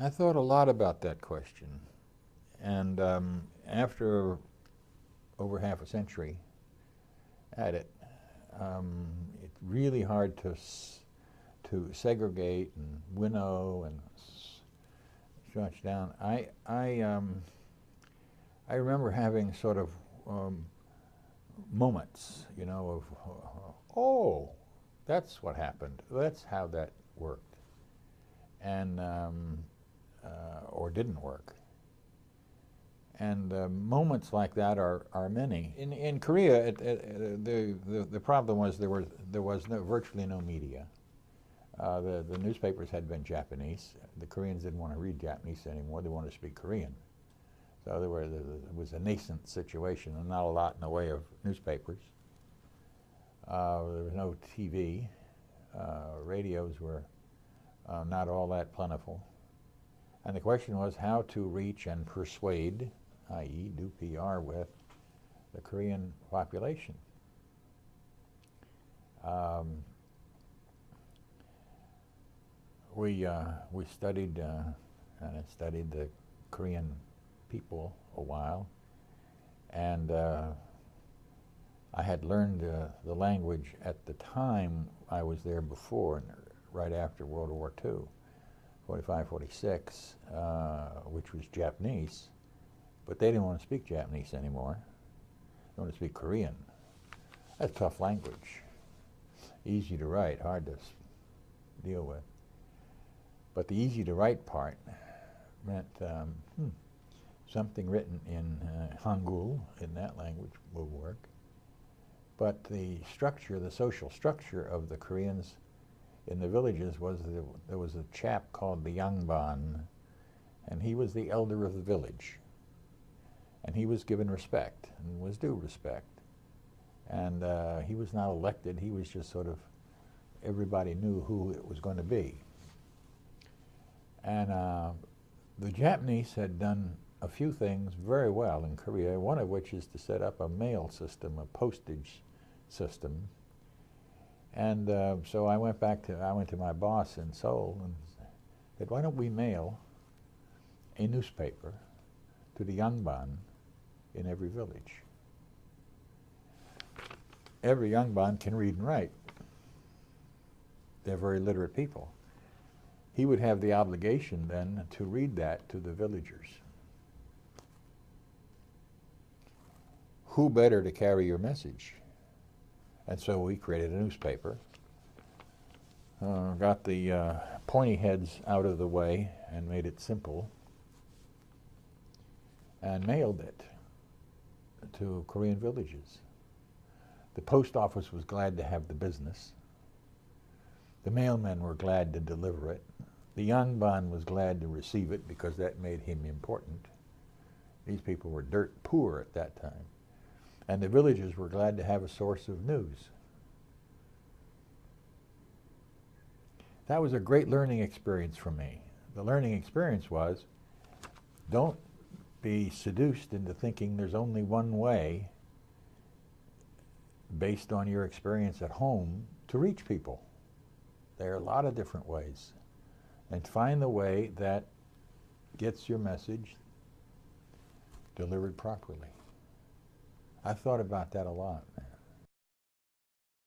I thought a lot about that question, and after over half a century at it, it's really hard to segregate and winnow and stretch down. I remember having sort of moments, you know, of oh, that's what happened. That's how that worked, and or didn't work. And moments like that are many. In Korea, the problem was there was virtually no media. The newspapers had been Japanese. The Koreans didn't want to read Japanese anymore. They wanted to speak Korean. So there was a nascent situation and not a lot in the way of newspapers. There was no TV. Radios were not all that plentiful. And the question was how to reach and persuade, i.e. do PR with the Korean population. We studied and I studied the Korean people a while, and I had learned the language at the time I was there before, right after World War II, 45, 46, which was Japanese, but they didn't want to speak Japanese anymore. They wanted to speak Korean. That's a tough language. Easy to write, hard to deal with. But the easy to write part meant something written in Hangul, in that language, will work. But the structure, the social structure of the Koreans in the villages was there was a chap called the Yangban, and he was the elder of the village. And he was given respect, and was due respect. And he was not elected, he was just sort of, everybody knew who it was going to be. And the Japanese had done a few things very well in Korea, one of which is to set up a mail system, a postage system. And so I went to my boss in Seoul and said, why don't we mail a newspaper to the Yangban in every village? Every Yangban can read and write. They're very literate people. He would have the obligation then to read that to the villagers. Who better to carry your message? And so we created a newspaper, got the pointy heads out of the way and made it simple, and mailed it to Korean villages. The post office was glad to have the business. The mailmen were glad to deliver it. The Yangban was glad to receive it because that made him important. These people were dirt poor at that time. And the villagers were glad to have a source of news. That was a great learning experience for me. The learning experience was, don't be seduced into thinking there's only one way, based on your experience at home, to reach people. There are a lot of different ways. And find the way that gets your message delivered properly. I've thought about that a lot.